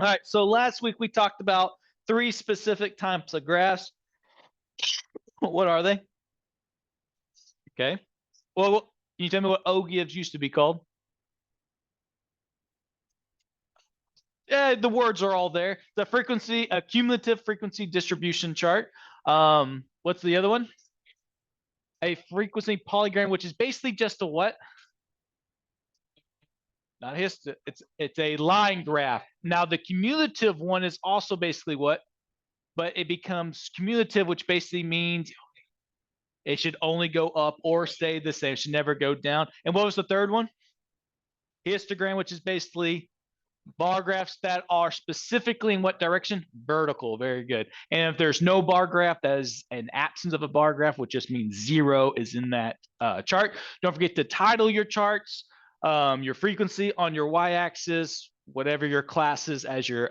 All right, so last week we talked about 3 specific types of graphs. What are they? Okay. Well, can you tell me what O gives used to be called? Yeah, the words are all there. The frequency, a cumulative frequency distribution chart. What's the other one? A frequency polygram, which is basically just a what? Not it's a line graph. Now the cumulative one is also basically what? But it becomes cumulative, which basically means it should only go up or stay the same. It should never go down. And what was the third one? Histogram, which is basically bar graphs that are specifically in what direction? Vertical. Very good. And if there's no bar graph, that is an absence of a bar graph, which just means 0 is in that chart. Don't forget to title your charts, your frequency on your y-axis, whatever your class is as your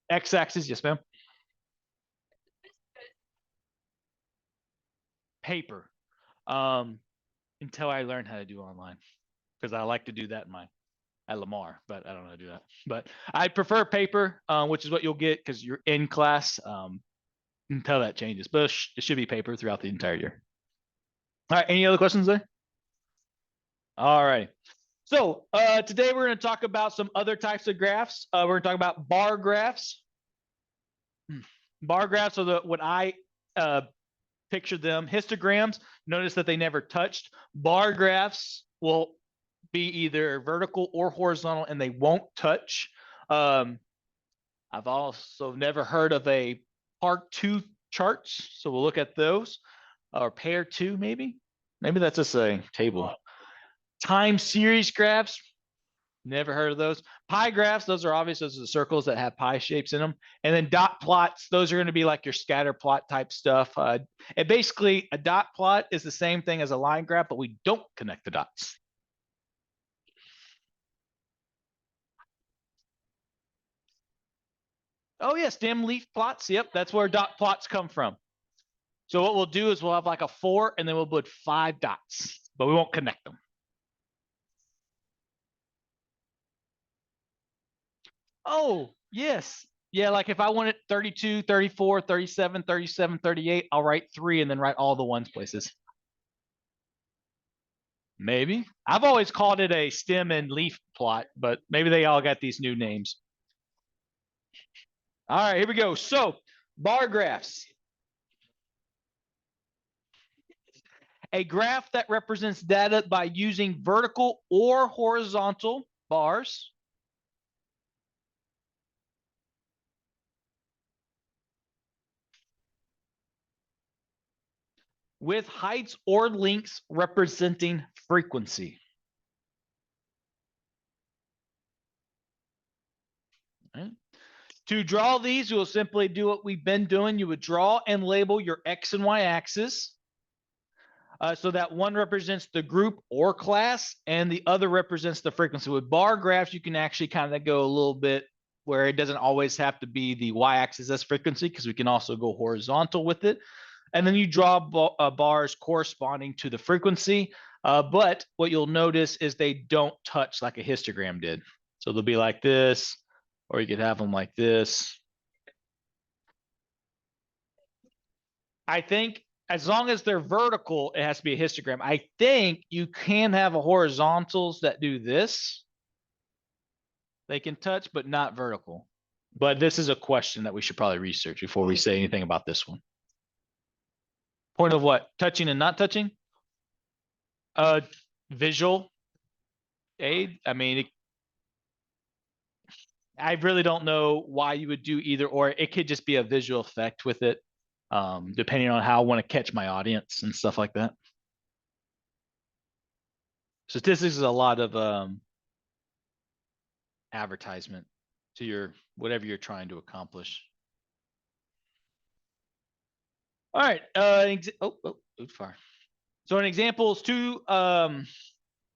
x-axis. Yes, ma'am. Paper. Until I learn how to do online, because I like to do that in at Lamar, but I don't know how to do that. But I prefer paper, which is what you'll get because you're in class until that changes. But it should be paper throughout the entire year. All right, any other questions there? All right. So today we're going to talk about some other types of graphs. We're going to talk about bar graphs. Bar graphs are what I picture them. Histograms, notice that they never touched. Bar graphs will be either vertical or horizontal, and they won't touch. I've also never heard of a part 2 charts, so we'll look at those. Or pair 2, maybe that's just a table. Time series graphs, never heard of those. Pie graphs, those are obvious. Those are the circles that have pie shapes in them. And then dot plots, those are going to be like your scatter plot type stuff. And basically, a dot plot is the same thing as a line graph, but we don't connect the dots. Oh, yeah, stem leaf plots. Yep, that's where dot plots come from. So what we'll do is we'll have like a 4, and then we'll put 5 dots, but we won't connect them. Oh, yes. Yeah, like if I wanted 32, 34, 37, 37, 38, I'll write 3 and then write all the ones places. Maybe. I've always called it a stem and leaf plot, but maybe they all got these new names. All right, here we go. So, bar graphs. A graph that represents data by using vertical or horizontal bars. With heights or lengths representing frequency. Right. To draw these, you will simply do what we've been doing. You would draw and label your X and Y axis. So that one represents the group or class, and the other represents the frequency. With bar graphs, you can actually kind of go a little bit where it doesn't always have to be the y-axis as frequency, because we can also go horizontal with it. And then you draw bars corresponding to the frequency. But what you'll notice is they don't touch like a histogram did. So they'll be like this, or you could have them like this. I think as long as they're vertical, it has to be a histogram. I think you can have a horizontals that do this. They can touch, but not vertical. But this is a question that we should probably research before we say anything about this one. Point of what? Touching and not touching? Visual aid. I mean, I really don't know why you would do either or. It could just be a visual effect with it, depending on how I want to catch my audience and stuff like that. Statistics is a lot of advertisement to your whatever you're trying to accomplish. All right. Far. So an example is 2.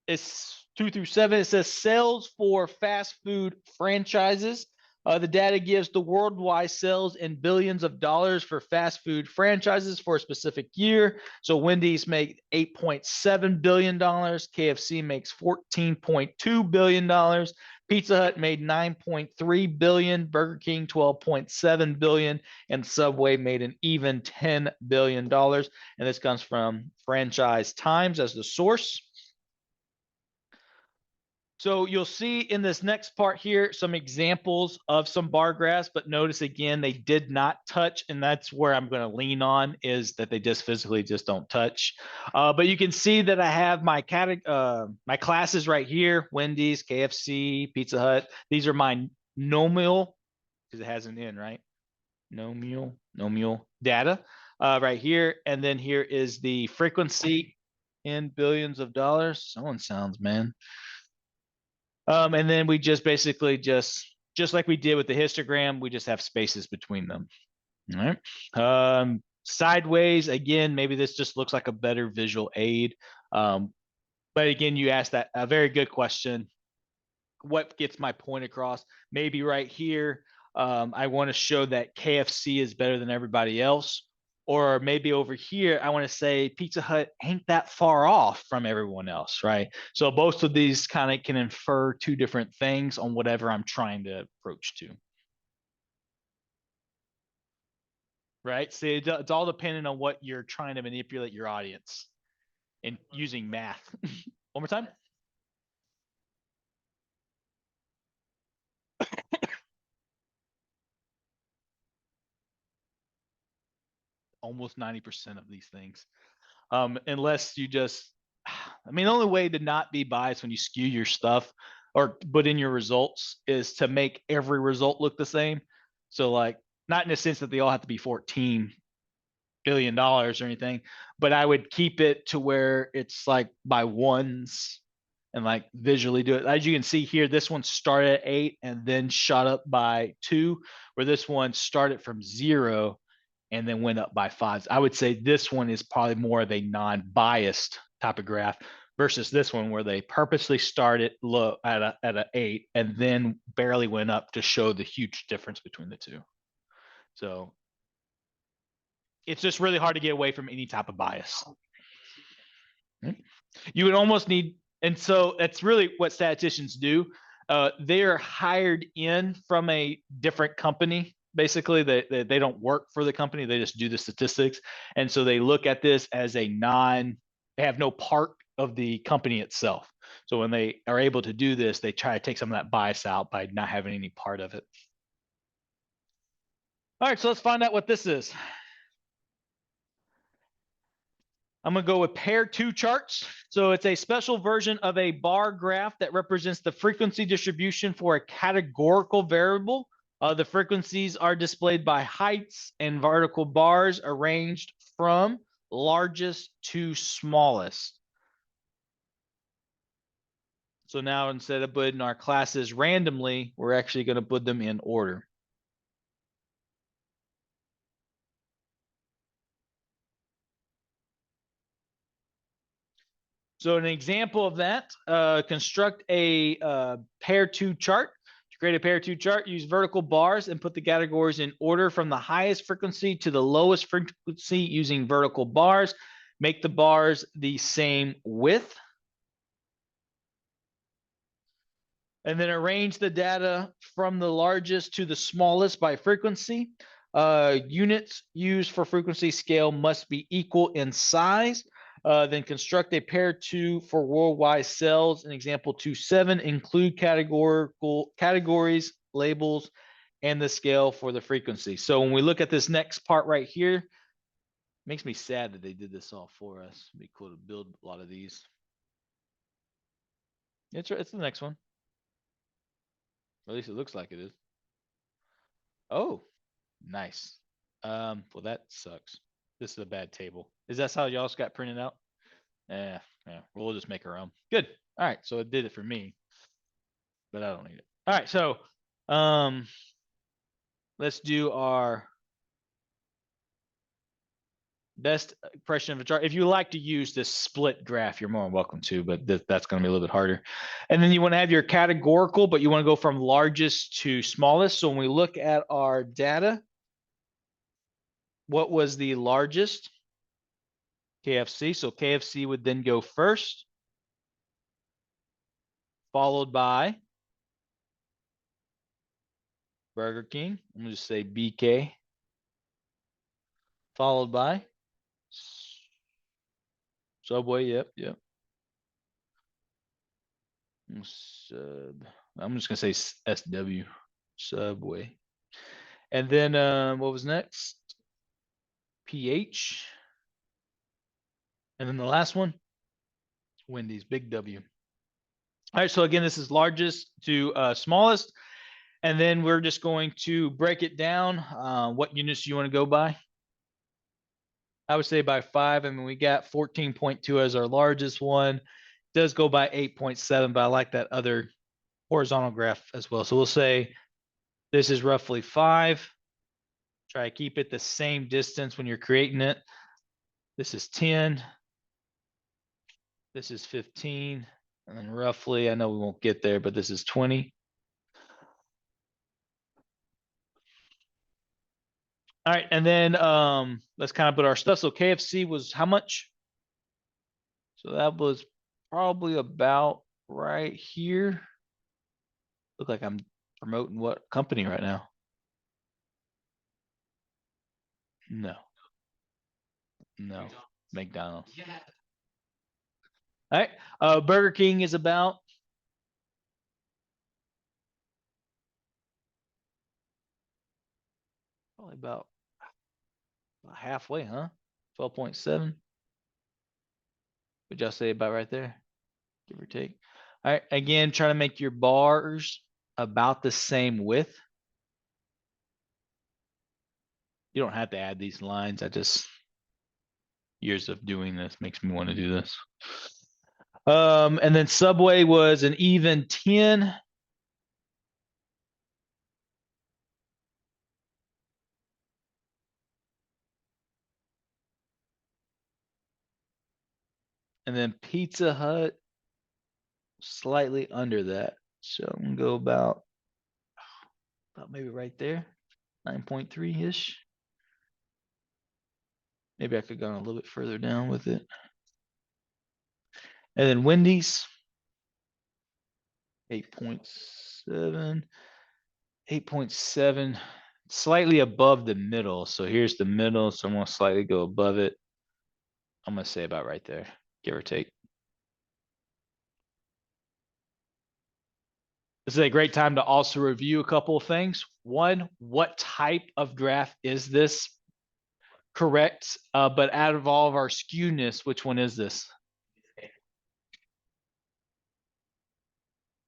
It's 2 through 7. It says sales for fast food franchises. The data gives the worldwide sales in billions of dollars for fast food franchises for a specific year. So Wendy's make $8.7 billion. KFC makes $14.2 billion. Pizza Hut made 9.3 billion, Burger King 12.7 billion, and Subway made an even $10 billion. And this comes from Franchise Times as the source. So you'll see in this next part here some examples of some bar graphs, but notice again, they did not touch, and that's where I'm going to lean on, is that they just physically just don't touch. But you can see that I have my my classes right here: Wendy's, KFC, Pizza Hut. These are my nominal, because it has an N, right? Nominal data right here. And then here is the frequency in billions of dollars. Someone sounds, man. And then we just basically just like we did with the histogram, we just have spaces between them. All right. Sideways, again, maybe this just looks like a better visual aid. But again, you asked that a very good question. What gets my point across? Maybe right here, I want to show that KFC is better than everybody else. Or maybe over here, I want to say Pizza Hut ain't that far off from everyone else, right? So both of these kind of can infer two different things on whatever I'm trying to approach to. Right? So it's all dependent on what you're trying to manipulate your audience and using math. One more time. Almost 90% of these things. Unless you just, I mean, the only way to not be biased when you skew your stuff or put in your results is to make every result look the same. So, like, not in the sense that they all have to be $14 billion or anything, but I would keep it to where it's like by ones and like visually do it. As you can see here, this one started at 8 and then shot up by 2, where this one started from 0 and then went up by 5. I would say this one is probably more of a non-biased type of graph versus this one where they purposely started low at a 8 and then barely went up to show the huge difference between the two. So it's just really hard to get away from any type of bias. You would almost need, and so that's really what statisticians do. They're hired in from a different company. Basically, they don't work for the company; they just do the statistics, and so they look at this as a non. They have no part of the company itself. So when they are able to do this, they try to take some of that bias out by not having any part of it. All right, so let's find out what this is. I'm going to go with pair 2 charts. So it's a special version of a bar graph that represents the frequency distribution for a categorical variable. The frequencies are displayed by heights and vertical bars arranged from largest to smallest. So now instead of putting our classes randomly, we're actually going to put them in order. So an example of that, construct a pair 2 chart. To create a pair 2 chart, use vertical bars and put the categories in order from the highest frequency to the lowest frequency using vertical bars. Make the bars the same width. And then arrange the data from the largest to the smallest by frequency. Units used for frequency scale must be equal in size. Then construct a pair 2 for worldwide sales. In example 2.7, include categories, labels, and the scale for the frequency. So when we look at this next part right here, it makes me sad that they did this all for us. It'd be cool to build a lot of these. It's the next one. Or at least it looks like it is. Oh, nice. Well, that sucks. This is a bad table. Is that how y'all's got printed out? Yeah. We'll just make our own. Good. All right. So it did it for me, but I don't need it. All right. So, let's do our best impression of a chart. If you like to use this split graph, you're more than welcome to, but that's going to be a little bit harder. And then you want to have your categorical, but you want to go from largest to smallest. So when we look at our data, what was the largest? KFC. So KFC would then go first, followed by Burger King. I'm gonna just say BK. Followed by Subway. Yep. Sub. I'm just gonna say SW. Subway. And then what was next? PH. And then the last one, Wendy's, big W. All right, so again, this is largest to smallest. And then we're just going to break it down. What units do you want to go by? I would say by 5. I mean, we got 14.2 as our largest one. It does go by 8.7, but I like that other horizontal graph as well. So we'll say this is roughly 5. Try to keep it the same distance when you're creating it. This is 10. This is 15. And then roughly, I know we won't get there, but this is 20. All right, and then let's kind of put our stuff. So KFC was how much? So that was probably about right here. Look like I'm promoting what company right now? No, McDonald's. All right, Burger King is about probably about halfway, huh? 12.7. Would y'all say about right there, give or take? All right, again, try to make your bars about the same width. You don't have to add these lines. I just years of doing this makes me want to do this. And then Subway was an even 10. And then Pizza Hut slightly under that. So I'm gonna go about maybe right there, 9.3-ish. Maybe I could go a little bit further down with it. And then Wendy's, 8.7, 8.7, slightly above the middle. So here's the middle. So I'm gonna slightly go above it. I'm gonna say about right there, give or take. This is a great time to also review a couple of things. One, what type of graph is this? Correct. But out of all of our skewness, which one is this?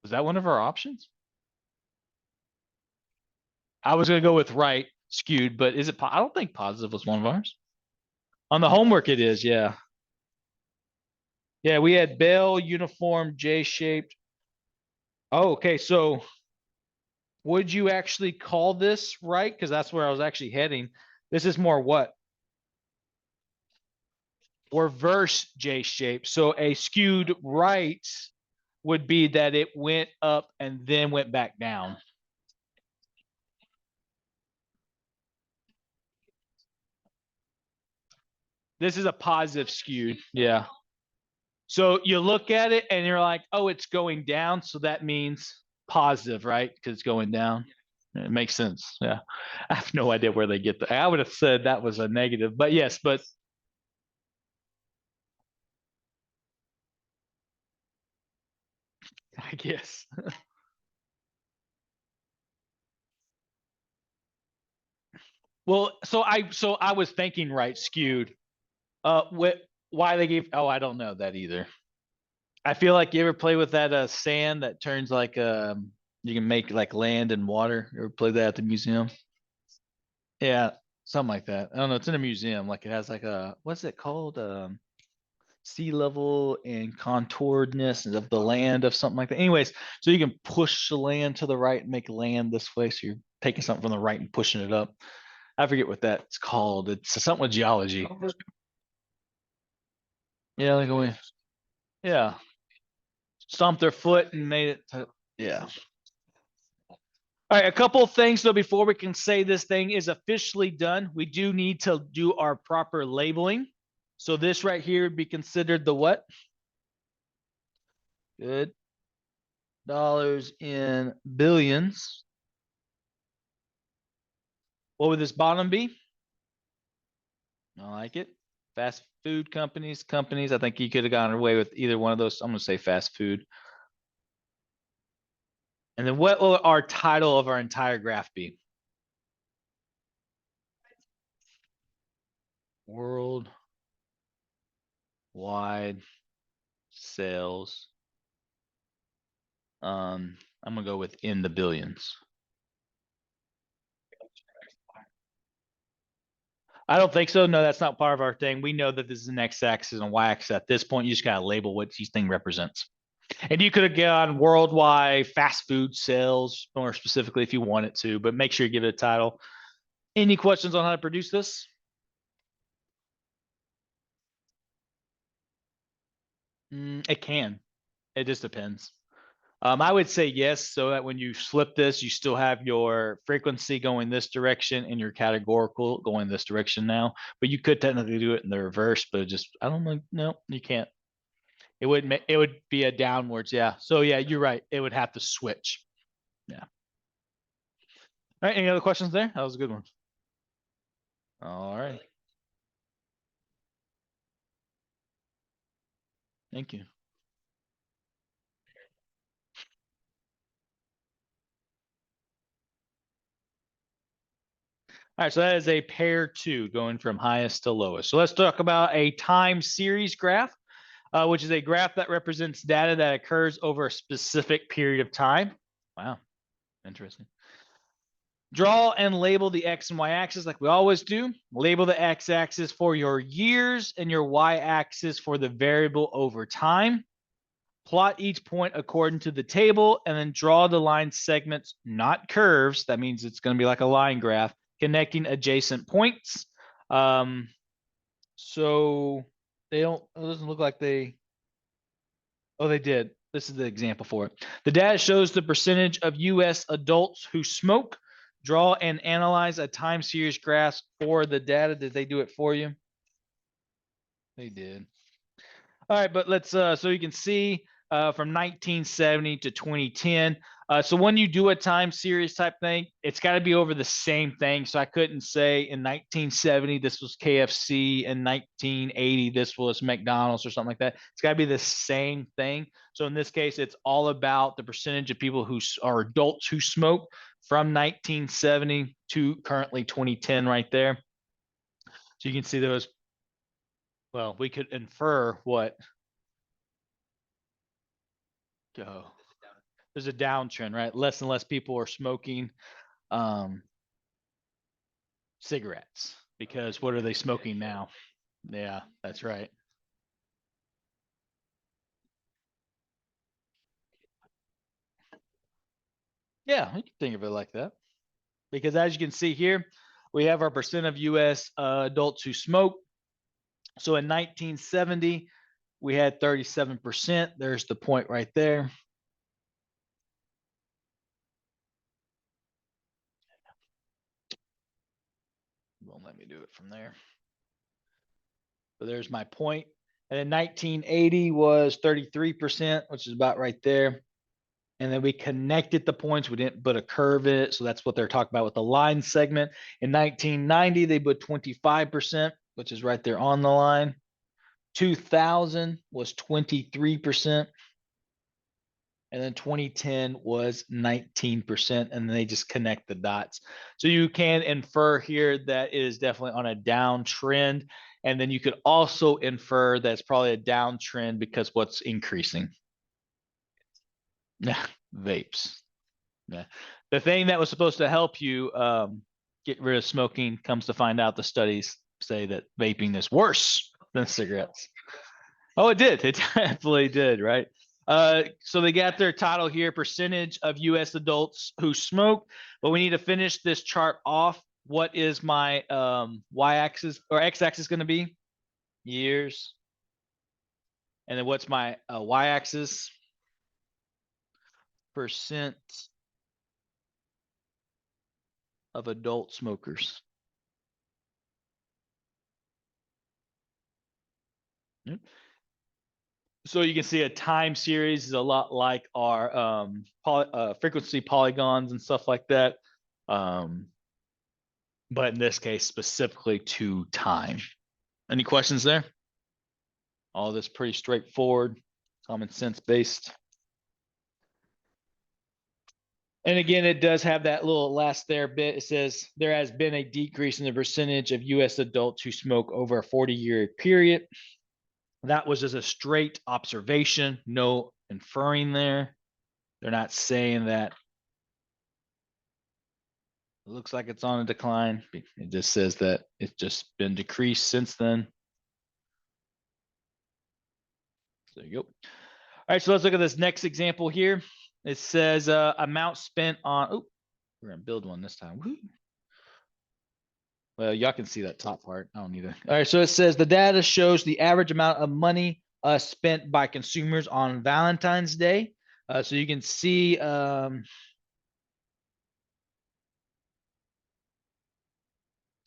Was that one of our options? I was going to go with right skewed, but is it? I don't think positive was one of ours. On the homework, it is. Yeah. Yeah, we had bell, uniform, J-shaped. Oh, okay. So would you actually call this right? Because that's where I was actually heading. This is more what? Reverse J-shape. So a skewed right would be that it went up and then went back down. This is a positive skewed. Yeah. So you look at it and you're like, oh, it's going down. So that means positive, right? Because it's going down. It makes sense. Yeah. I have no idea where they get that. I would have said that was a negative, but yes, but I guess. Well, so I was thinking right, skewed. What why they gave I don't know that either. I feel like you ever play with that sand that turns like you can make like land and water. You ever play that at the museum? Yeah, something like that. I don't know. It's in a museum. Like it has like a what's it called? Sea level and contouredness of the land of something like that. Anyways, so you can push the land to the right and make land this way. So you're taking something from the right and pushing it up. I forget what that's called. It's something with geology. Yeah, like a way. Yeah. Stomped their foot and made it to, yeah. All right, a couple of things though before we can say this thing is officially done. We do need to do our proper labeling. So this right here would be considered the what? Good. Dollars in billions. What would this bottom be? I like it. Fast food companies. I think you could have gone away with either one of those. I'm going to say fast food. And then what will our title of our entire graph be? Worldwide sales. I'm gonna go with in the billions. I don't think so. No, that's not part of our thing. We know that this is an x-axis and y-axis. At this point, you just gotta label what each thing represents. And you could have gone worldwide fast food sales more specifically if you wanted to, but make sure you give it a title. Any questions on how to produce this? It can. It just depends. I would say yes, so that when you flip this, you still have your frequency going this direction and your categorical going this direction now. But you could technically do it in the reverse, but just I don't know. No, you can't. It would be a downwards, yeah. So yeah, you're right. It would have to switch. Yeah. All right. Any other questions there? That was a good one. All right. Thank you. All right, so that is a pair two going from highest to lowest. So let's talk about a time series graph, which is a graph that represents data that occurs over a specific period of time. Wow, interesting. Draw and label the X and Y axis like we always do. Label the X axis for your years and your Y axis for the variable over time. Plot each point according to the table and then draw the line segments, not curves. That means it's going to be like a line graph connecting adjacent points. So they don't, it doesn't look like they, oh, they did. This is the example for it. The data shows the percentage of US adults who smoke. Draw and analyze a time series graph for the data. Did they do it for you? They did. All right, but let's so you can see from 1970 to 2010. So when you do a time series type thing, it's got to be over the same thing. So I couldn't say in 1970 this was KFC, in 1980 this was McDonald's or something like that. It's got to be the same thing. So in this case, it's all about the percentage of people who are adults who smoke from 1970 to currently 2010 right there. So you can see those. Well, we could infer what go. There's a downtrend, right? Less and less people are smoking cigarettes because what are they smoking now? Yeah, that's right. Yeah, you can think of it like that. Because as you can see here, we have our percent of US adults who smoke. So in 1970, we had 37%. There's the point right there. Won't let me do it from there. So there's my point. And then 1980 was 33%, which is about right there. And then we connected the points. We didn't put a curve in it. So that's what they're talking about with the line segment. In 1990, they put 25%, which is right there on the line. 2000 was 23%. And then 2010 was 19%. And then they just connect the dots. So you can infer here that it is definitely on a downtrend. And then you could also infer that it's probably a downtrend because what's increasing? Yeah, vapes. Yeah. The thing that was supposed to help you get rid of smoking comes to find out the studies say that vaping is worse than cigarettes. Oh, it did. It definitely did, right? So they got their title here, percentage of US adults who smoke, but we need to finish this chart off. What is my y-axis or x-axis going to be? Years. And then what's my y-axis? Percent of adult smokers. Yep. So you can see a time series is a lot like our frequency polygons and stuff like that. but in this case, specifically to time. Any questions there? All this pretty straightforward, common sense based. And again, it does have that little last there bit. It says there has been a decrease in the percentage of US adults who smoke over a 40-year period. That was just a straight observation, no inferring there. They're not saying that it looks like it's on a decline. It just says that it's just been decreased since then. So there you go. All right, so let's look at this next example here. It says amount spent on, oh, we're gonna build one this time. Woo. Well, y'all can see that top part. I don't either. All right, so it says the data shows the average amount of money spent by consumers on Valentine's Day. So you can see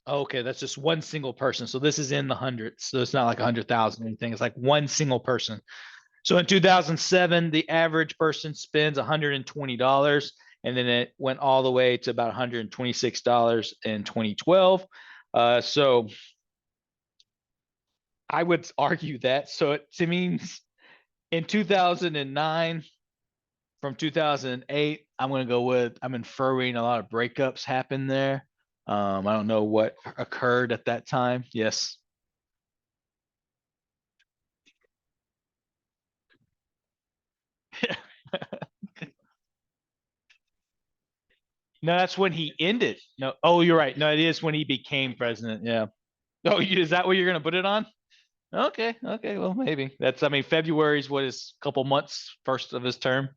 okay, that's just one single person. So this is in the hundreds. So it's not like 100,000 or anything. It's like one single person. So in 2007, the average person spends $120, and then it went all the way to about $126 in 2012. So I would argue that. So it means in 2009, from 2008, I'm going to go with, I'm inferring a lot of breakups happened there. I don't know what occurred at that time. Yes. No, that's when he ended. No, oh, you're right. No, it is when he became president. Yeah. Oh, is that what you're going to put it on? Okay. Okay. Well, maybe that's, I mean, February is what is a couple months first of his term.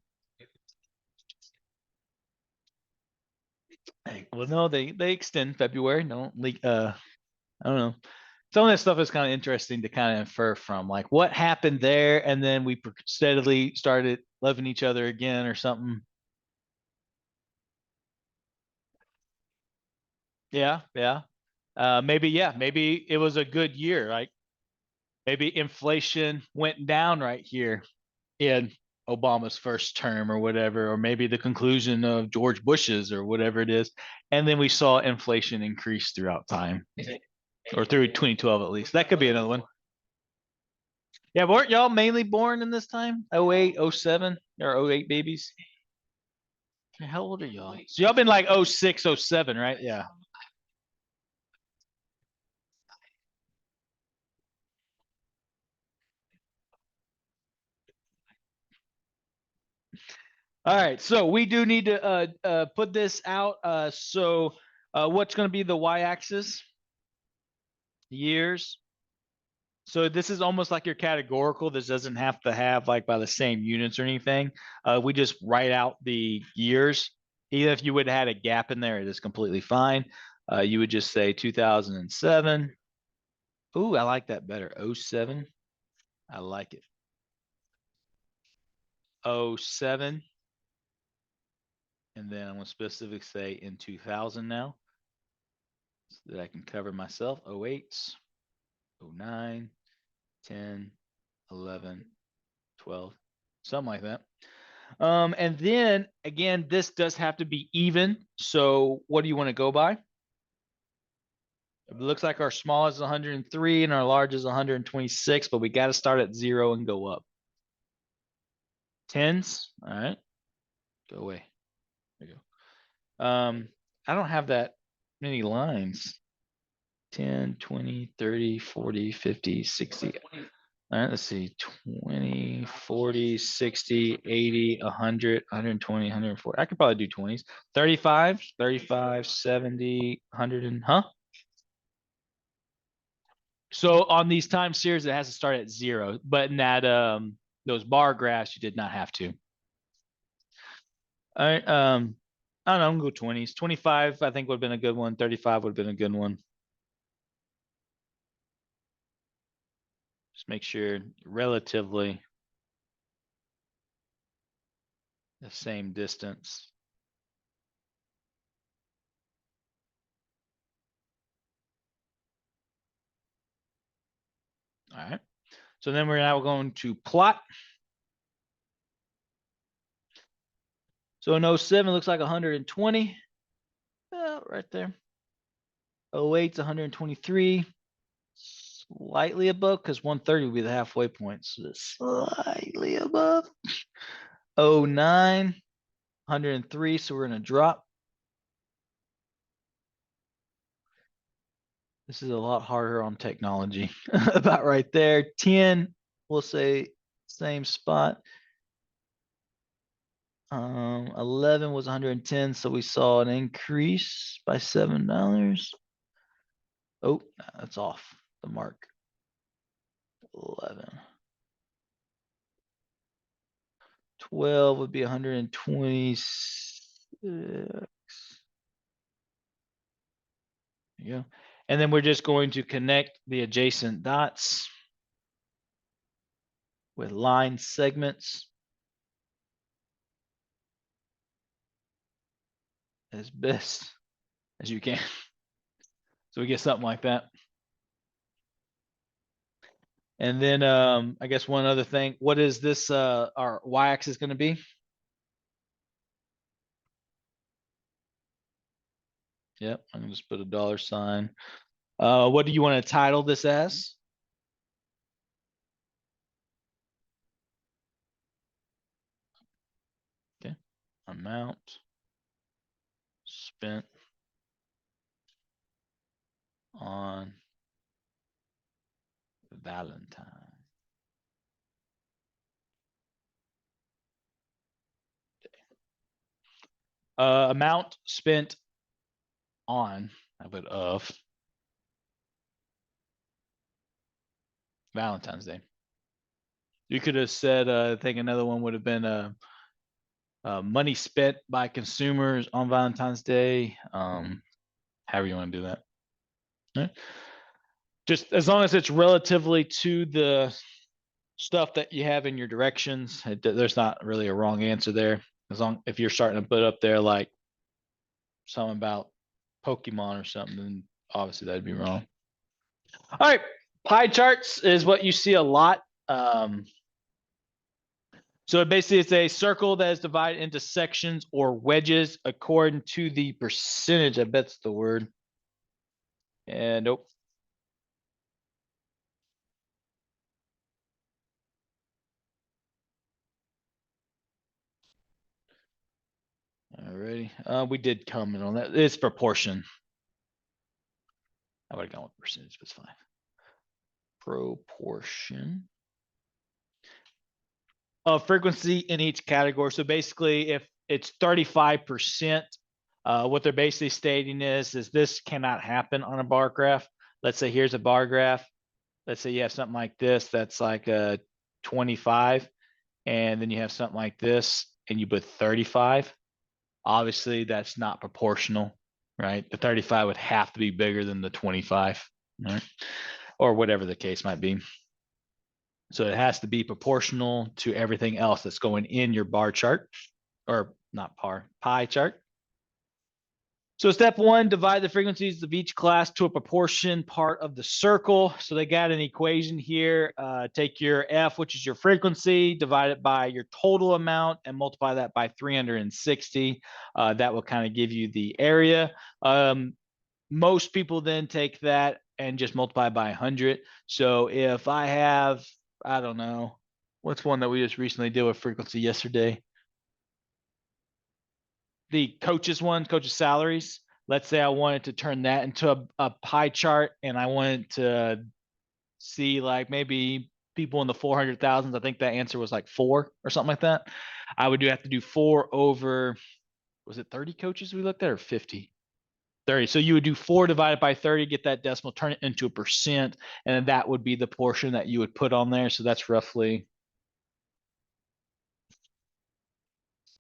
Hey, well, no, they extend February. No, I don't know. Some of that stuff is kind of interesting to kind of infer from, like what happened there, and then we steadily started loving each other again, or something. Yeah, yeah. Maybe, yeah, maybe it was a good year. Like maybe inflation went down right here in Obama's first term or whatever, or maybe the conclusion of George Bush's or whatever it is. And then we saw inflation increase throughout time, or through 2012 at least. That could be another one. Yeah, weren't y'all mainly born in this time? 08, 07, or 08 babies? How old are y'all? So y'all been like 06, 07, right? Yeah. All right, so we do need to put this out. So what's going to be the y-axis? Years. So this is almost like your categorical. This doesn't have to have like by the same units or anything. We just write out the years. Even if you would have had a gap in there, it is completely fine. You would just say 2007. Ooh, I like that better. 07. I like it. 07. And then I'm going to specifically say in 2000 now, so that I can cover myself. 08, 09, 10, 11, 12, something like that. And then again, this does have to be even. So what do you want to go by? It looks like our small is 103 and our large is 126, but we got to start at 0 and go up. Tens. All right. Go away. There you go. I don't have that many lines. 10, 20, 30, 40, 50, 60. All right, let's see. 20, 40, 60, 80, 100, 120, 140. I could probably do 20s. 35, 35, 70, 100 and, huh? So on these time series, it has to start at 0, but in that those bar graphs, you did not have to. All right, I don't know, I'm gonna go 20s. 25, I think would have been a good one. 35 would have been a good one. Just make sure relatively the same distance. All right. So then we're now going to plot. So in 07 looks like 120. Right there. 08's 123. Slightly above, because 130 would be the halfway point. So it's slightly above. 09, 103. So we're going to drop. This is a lot harder on technology. About right there. 10, we'll say same spot. 11 was 110, so we saw an increase by $7. Oh, that's off the mark. 11. 12 would be 126. There you go. And then we're just going to connect the adjacent dots with line segments as best as you can. So we get something like that. And then I guess one other thing, what is this our y-axis going to be? Yep, I'm gonna just put a $sign. What do you want to title this as? Okay, amount spent on Valentine. Amount spent on, I put of Valentine's Day. You could have said, I think another one would have been money spent by consumers on Valentine's Day. However you want to do that. Right. Just as long as it's relatively to the stuff that you have in your directions, there's not really a wrong answer there. As long if you're starting to put up there like something about Pokemon or something, then obviously that'd be wrong. All right, pie charts is what you see a lot. So basically it's a circle that is divided into sections or wedges according to the percentage. I bet's the word. And nope. Alrighty. We did comment on that. It's proportion. I would have gone with percentage, but it's fine. Proportion of frequency in each category. So basically, if it's 35%, what they're basically stating is this cannot happen on a bar graph. Let's say here's a bar graph. Let's say you have something like this that's like a 25, and then you have something like this, and you put 35. Obviously, that's not proportional, right? The 35 would have to be bigger than the 25, right? Or whatever the case might be. So it has to be proportional to everything else that's going in your bar chart, or not pie chart. So step one, divide the frequencies of each class to a proportion part of the circle. So they got an equation here. Take your F, which is your frequency, divide it by your total amount and multiply that by 360. That will kind of give you the area. Most people then take that and just multiply by 100. So if I have, I don't know, what's one that we just recently did with frequency yesterday? The coaches one, coaches salaries. Let's say I wanted to turn that into a pie chart and I wanted to see like maybe people in the 400,000s. I think that answer was like 4 or something like that. I would have to do 4 over, was it 30 coaches we looked at or 50? 30. So you would do 4 divided by 30, get that decimal, turn it into a percent, and then that would be the portion that you would put on there. So that's roughly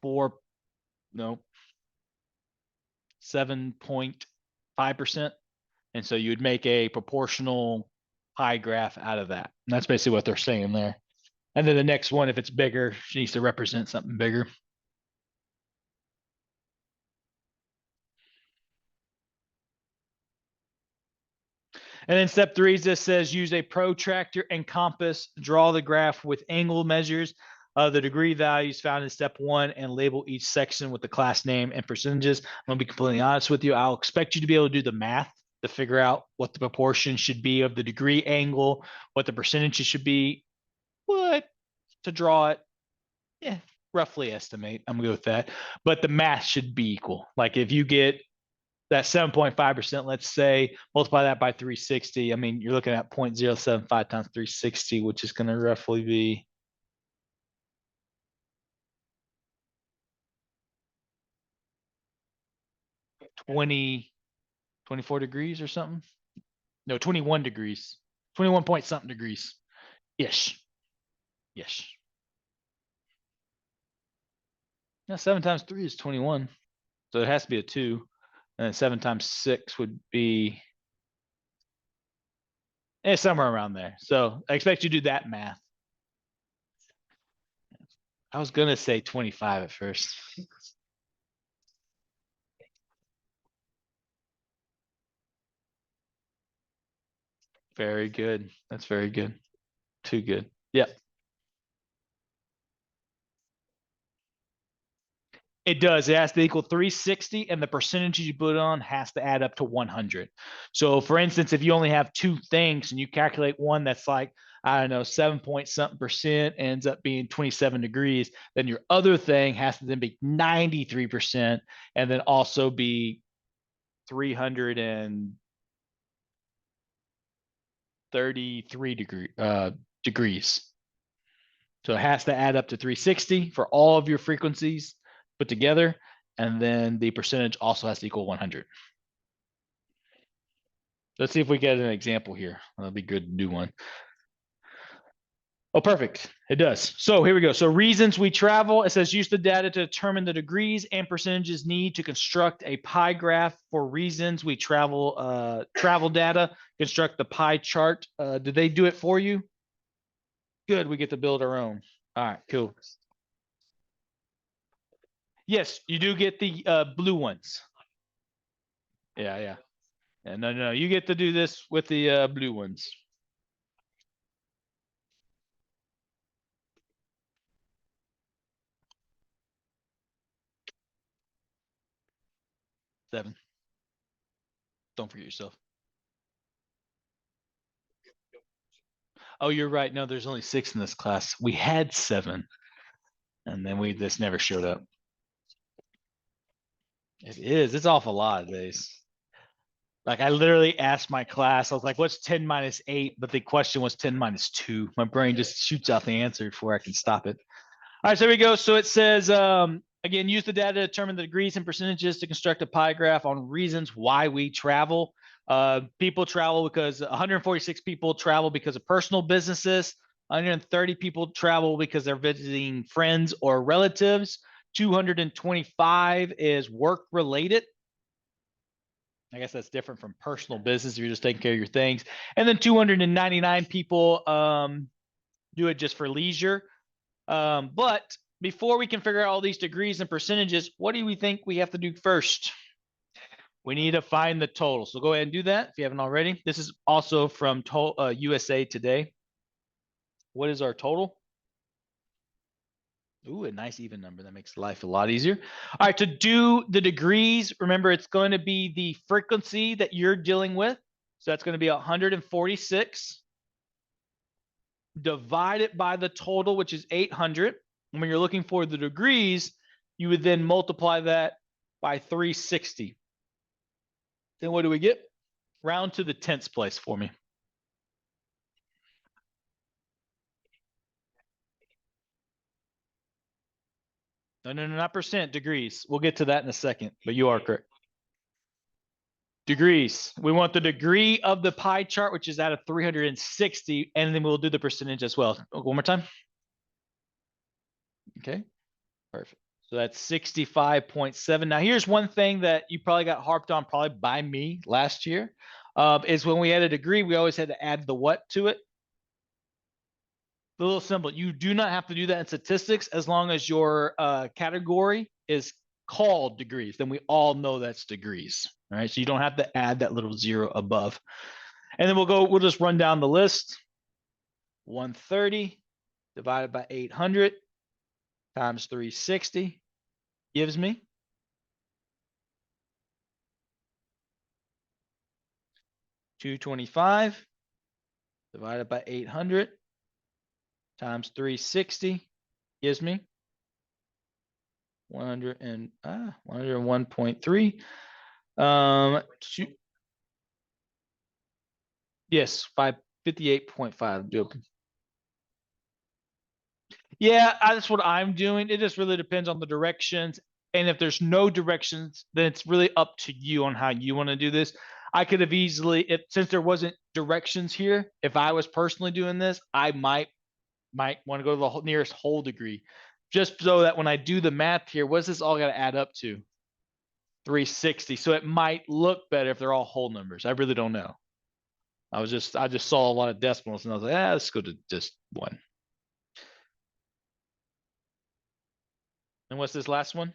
7.5%. And so you would make a proportional pie graph out of that. And that's basically what they're saying there. And then the next one, if it's bigger, she needs to represent something bigger. And then step 3 just says use a protractor and compass, draw the graph with angle measures of the degree values found in step 1 and label each section with the class name and percentages. I'm gonna be completely honest with you. I'll expect you to be able to do the math to figure out what the proportion should be of the degree angle, what the percentages should be. But to draw it, yeah, roughly estimate. I'm good with that. But the math should be equal. Like if you get that 7.5%, let's say, multiply that by 360. I mean, you're looking at 0.075 times 360, which is going to roughly be 24 degrees or something. No, 21 degrees, 21 point something degrees. Ish. Yes. Now 7 times 3 is 21. So it has to be a 2. And then 7 times 6 would be somewhere around there. So I expect you to do that math. I was going to say 25 at first. Very good. That's very good. Too good. Yep. It does. It has to equal 360, and the percentage you put on has to add up to 100. So, for instance, if you only have 2 things and you calculate one that's like, I don't know, 7 point something percent ends up being 27 degrees, then your other thing has to then be 93% and then also be 333 degrees. So it has to add up to 360 for all of your frequencies put together. And then the percentage also has to equal 100. Let's see if we get an example here. That'll be good to do one. Oh, perfect. It does. So here we go. So reasons we travel. It says use the data to determine the degrees and percentages need to construct a pie graph. For reasons we travel, travel data, construct the pie chart. Did they do it for you? Good. We get to build our own. All right, cool. Yes, you do get the blue ones. Yeah. And no, you get to do this with the blue ones. Seven. Don't forget yourself. Oh, you're right. No, there's only 6 in this class. We had 7, and then we just never showed up. It is. It's awful lot of days. Like I literally asked my class, I was like, what's 10 minus 8? But the question was 10 minus 2. My brain just shoots out the answer before I can stop it. All right, so here we go. So it says, again, use the data to determine the degrees and percentages to construct a pie graph on reasons why we travel. People travel because 146 people travel because of personal businesses. 130 people travel because they're visiting friends or relatives. 225 is work related. I guess that's different from personal business. You're just taking care of your things. And then 299 people do it just for leisure. But before we can figure out all these degrees and percentages, what do we think we have to do first? We need to find the total. So go ahead and do that if you haven't already. This is also from USA Today. What is our total? Ooh, a nice even number. That makes life a lot easier. All right, to do the degrees, remember it's going to be the frequency that you're dealing with. So that's going to be 146. Divide it by the total, which is 800. And when you're looking for the degrees, you would then multiply that by 360. Then what do we get? Round to the 10th place for me. No, not percent, degrees. We'll get to that in a second, but you are correct. Degrees. We want the degree of the pie chart, which is out of 360, and then we'll do the percentage as well. One more time. Okay, perfect. So that's 65.7. Now, here's one thing that you probably got harped on probably by me last year, is when we had a degree, we always had to add the what to it. The little symbol. You do not have to do that in statistics as long as your category is called degrees. Then we all know that's degrees, right? So you don't have to add that little 0 above. And then we'll just run down the list. 130 divided by 800 times 360 gives me 225 divided by 800 times 360 gives me 101.3. Yes, 558.5. Yeah, that's what I'm doing. It just really depends on the directions. And if there's no directions, then it's really up to you on how you want to do this. I could have easily, if since there wasn't directions here, if I was personally doing this, I might want to go to the nearest whole degree, just so that when I do the math here, what's this all got to add up to? 360. So it might look better if they're all whole numbers. I really don't know. I just saw a lot of decimals and I was like, let's go to just one. And what's this last one?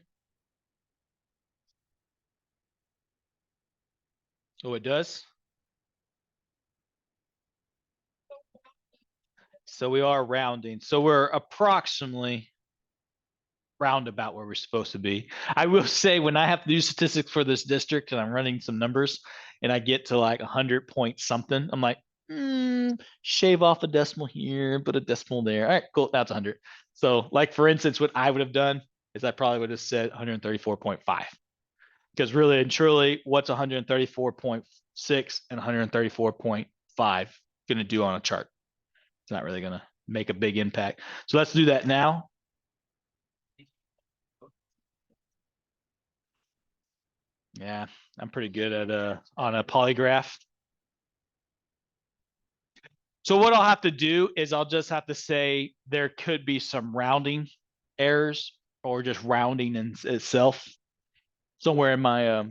Oh, it does. So we are rounding. So we're approximately roundabout where we're supposed to be. I will say when I have to do statistics for this district and I'm running some numbers and I get to like 100 point something, I'm like, shave off a decimal here, put a decimal there. All right, cool. That's 100. So like, for instance, what I would have done is I probably would have said 134.5 because really and truly what's 134.6 and 134.5 going to do on a chart? It's not really going to make a big impact. So let's do that now. Yeah, I'm pretty good at on a polygraph. So what I'll have to do is I'll just have to say there could be some rounding errors or just rounding in itself somewhere in my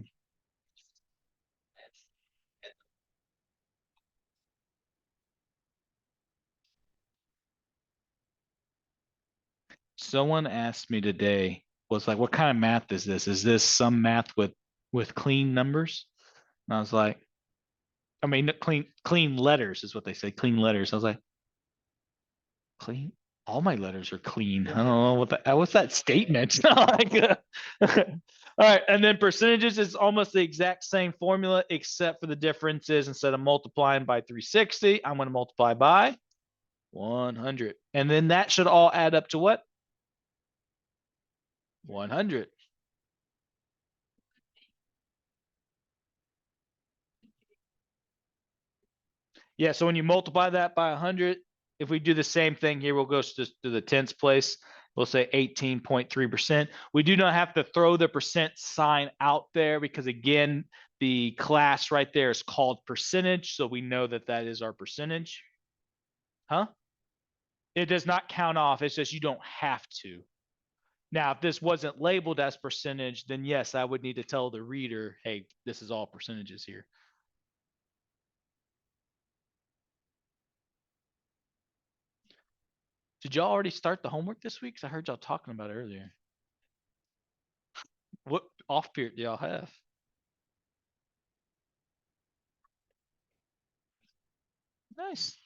someone asked me today was like, what kind of math is this? Is this some math with clean numbers? And I was like, I mean, clean letters is what they say, clean letters. I was like, clean? All my letters are clean. I don't know what's that statement. Like, all right, and then percentages is almost the exact same formula, except for the differences. Instead of multiplying by 360, I'm going to multiply by 100. And then that should all add up to what? 100. Yeah, so when you multiply that by 100, if we do the same thing here, we'll go to the tens place. We'll say 18.3%. We do not have to throw the percent sign out there because, again, the class right there is called percentage. So we know that that is our percentage. Huh? It does not count off. It's just you don't have to. Now, if this wasn't labeled as percentage, then yes, I would need to tell the reader, hey, this is all percentages here. Did y'all already start the homework this week? Because I heard y'all talking about it earlier. What off period do y'all have? Nice.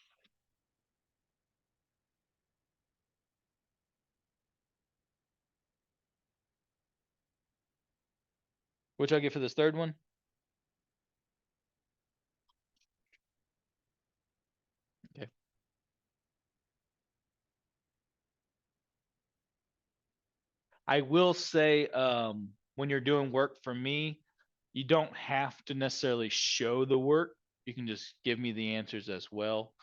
What y'all get for this third one? Okay. I will say, when you're doing work for me, you don't have to necessarily show the work. You can just give me the answers as well.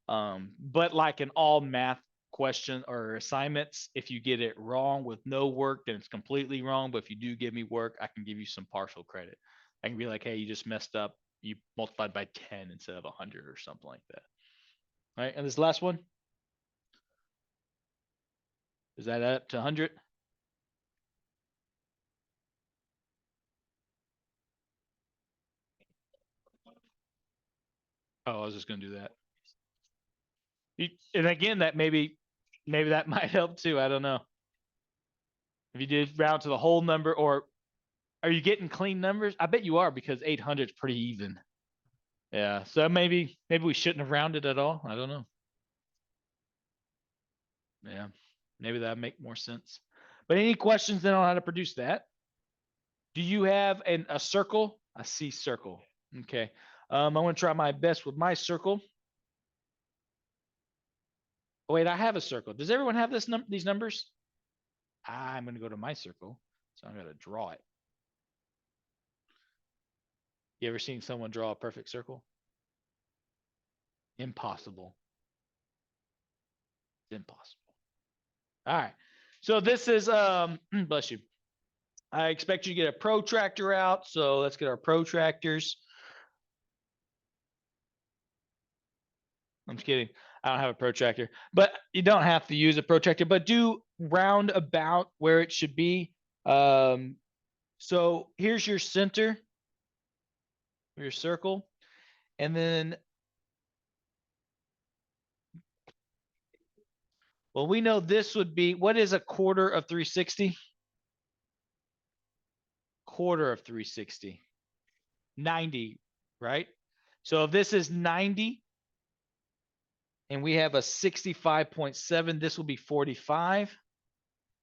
But like in all math question or assignments, if you get it wrong with no work, then it's completely wrong. But if you do give me work, I can give you some partial credit. I can be like, hey, you just messed up. You multiplied by 10 instead of 100 or something like that. All right. And this last one, is that up to 100? Oh, I was just going to do that. And again, that maybe that might help too. I don't know. If you did round to the whole number, or are you getting clean numbers? I bet you are because 800 is pretty even. Yeah. So maybe we shouldn't have rounded at all. I don't know. Yeah. Maybe that make more sense. But any questions then on how to produce that? Do you have a circle? I see circle. Okay. I want to try my best with my circle. Oh, wait, I have a circle. Does everyone have these numbers? I'm going to go to my circle, so I'm going to draw it. You ever seen someone draw a perfect circle? Impossible. It's impossible. All right. So this is bless you. I expect you to get a protractor out. So let's get our protractors. I'm just kidding. I don't have a protractor, but you don't have to use a protractor, but do round about where it should be. So here's your center, your circle, and then, well, we know this would be, what is a quarter of 360? Quarter of 360. 90, right? So if this is 90 and we have a 65.7, this will be 45.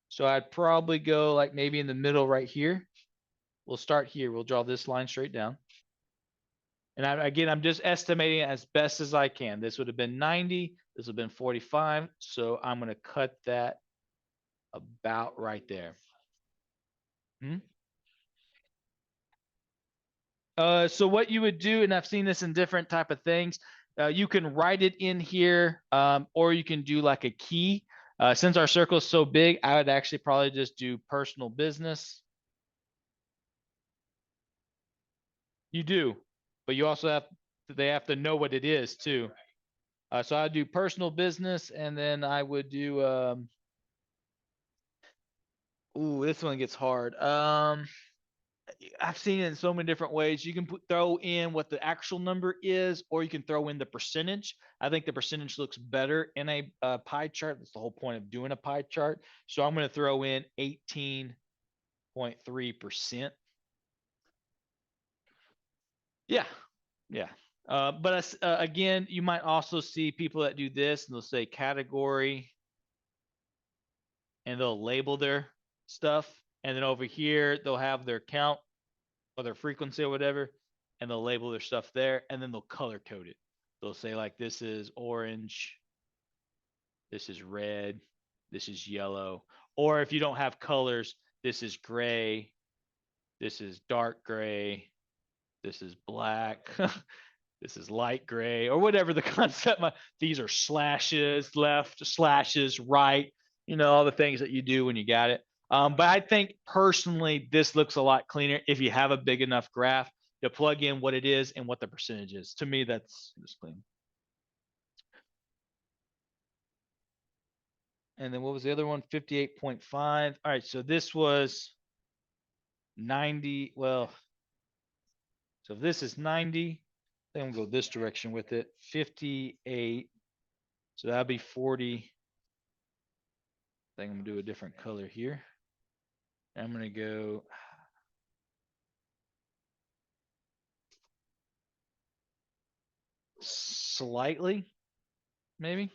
So I'd probably go like maybe in the middle right here. We'll start here. We'll draw this line straight down. And again, I'm just estimating it as best as I can. This would have been 90. This would have been 45. So I'm going to cut that about right there. So what you would do, and I've seen this in different type of things, you can write it in here, or you can do like a key. Since our circle is so big, I would actually probably just do personal business. You do, but you also they have to know what it is too. So I do personal business, and then I would do, ooh, this one gets hard. I've seen it in so many different ways. You can throw in what the actual number is, or you can throw in the percentage. I think the percentage looks better in a pie chart. That's the whole point of doing a pie chart. So I'm going to throw in 18.3%. Yeah, yeah. But again, you might also see people that do this, and they'll say category, and they'll label their stuff. And then over here, they'll have their count or their frequency or whatever, and they'll label their stuff there, and then they'll color code it. They'll say like, this is orange, this is red, this is yellow. Or if you don't have colors, this is gray, this is dark gray, this is black, this is light gray, or whatever the concept. These are slashes, left, slashes, right, all the things that you do when you got it. But I think personally, this looks a lot cleaner if you have a big enough graph to plug in what it is and what the percentage is. To me, that's just clean. And then what was the other one? 58.5. All right, so this was 90. Well, so if this is 90, then we'll go this direction with it. 58. So that'll be 40. I think I'm gonna do a different color here. I'm gonna go slightly, maybe.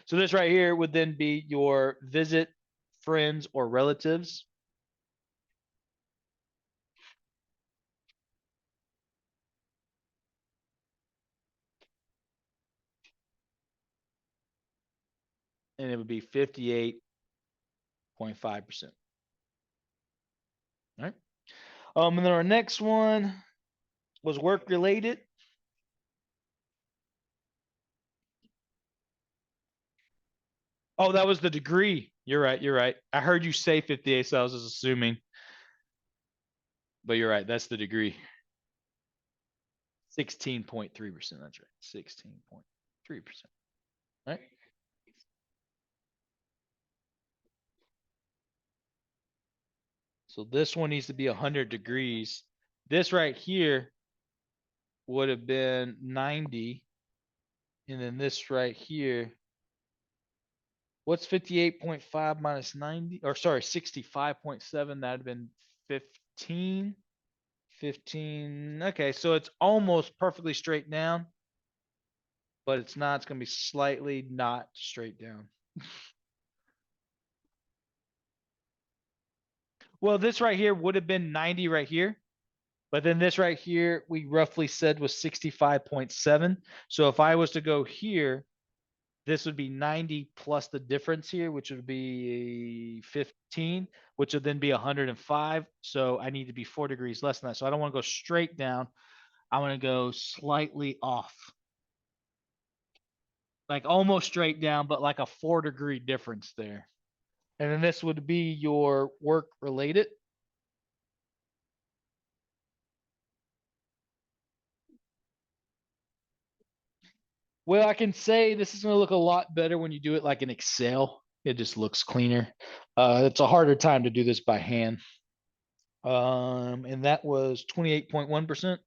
So this right here would then be your visit, friends, or relatives. And it would be 58.5%. All right. And then our next one was work related. Oh, that was the degree. You're right. You're right. I heard you say 58, so I was just assuming. But you're right. That's the degree. 16.3%. That's right. 16.3%. All right. So this one needs to be 100 degrees. This right here would have been 90. And then this right here, what's 58.5 minus 90? Or sorry, 65.7. That'd have been 15. 15. Okay, so it's almost perfectly straight down, but it's not. It's going to be slightly not straight down. Well, this right here would have been 90 right here. But then this right here, we roughly said was 65.7. So if I was to go here, this would be 90 plus the difference here, which would be 15, which would then be 105. So I need to be 4 degrees less than that. So I don't want to go straight down. I want to go slightly off. Like almost straight down, but like a 4 degree difference there. And then this would be your work related. Well, I can say this is going to look a lot better when you do it like in Excel. It just looks cleaner. It's a harder time to do this by hand. And that was 28.1%.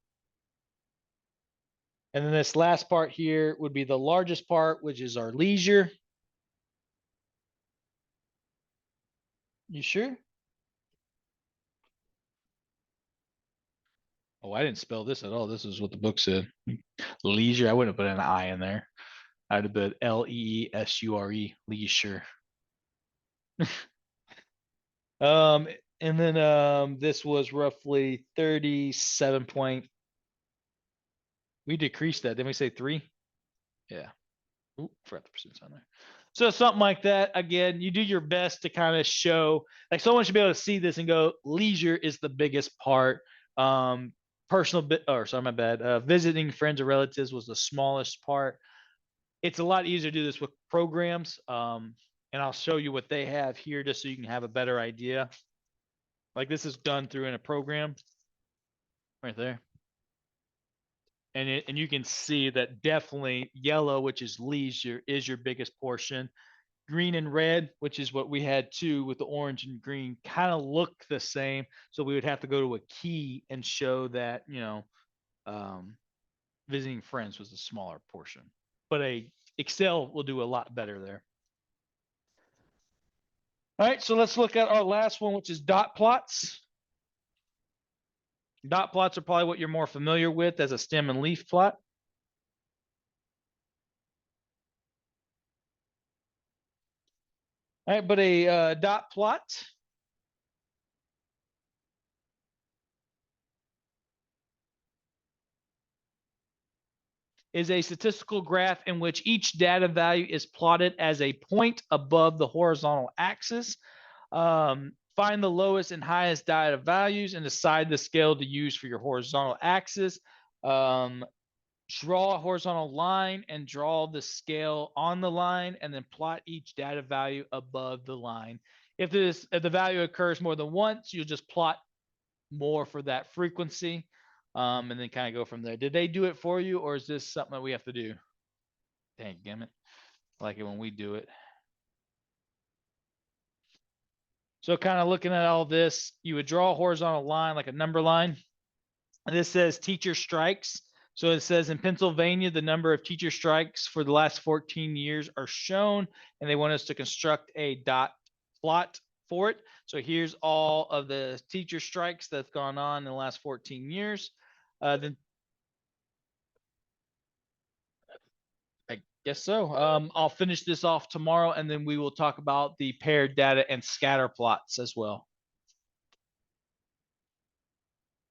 And then this last part here would be the largest part, which is our leisure. You sure? Oh, I didn't spell this at all. This is what the book said. Leisure. I wouldn't have put an I in there. I'd have put Leesure, leisure. Um, and then this was roughly 37 point. We decreased that. Didn't we say 3? Yeah. Ooh, forgot the percent on there. So something like that. Again, you do your best to kind of show, like someone should be able to see this and go, leisure is the biggest part. Personal bit, or sorry, my bad. Visiting friends or relatives was the smallest part. It's a lot easier to do this with programs. And I'll show you what they have here just so you can have a better idea. Like this is done through in a program right there. And you can see that definitely yellow, which is leisure, is your biggest portion. Green and red, which is what we had too with the orange and green, kind of look the same. So we would have to go to a key and show that, visiting friends was the smaller portion. But a Excel will do a lot better there. All right, so let's look at our last one, which is dot plots. Dot plots are probably what you're more familiar with as a stem and leaf plot. All right, but a dot plot is a statistical graph in which each data value is plotted as a point above the horizontal axis. Find the lowest and highest data values and decide the scale to use for your horizontal axis. Draw a horizontal line and draw the scale on the line and then plot each data value above the line. If the value occurs more than once, you'll just plot more for that frequency, and then kind of go from there. Did they do it for you, or is this something that we have to do? Dang, damn it. I like it when we do it. So kind of looking at all this, you would draw a horizontal line like a number line. And this says teacher strikes. So it says in Pennsylvania, the number of teacher strikes for the last 14 years are shown, and they want us to construct a dot plot for it. So here's all of the teacher strikes that's gone on in the last 14 years. Then I guess so. I'll finish this off tomorrow, and then we will talk about the paired data and scatter plots as well.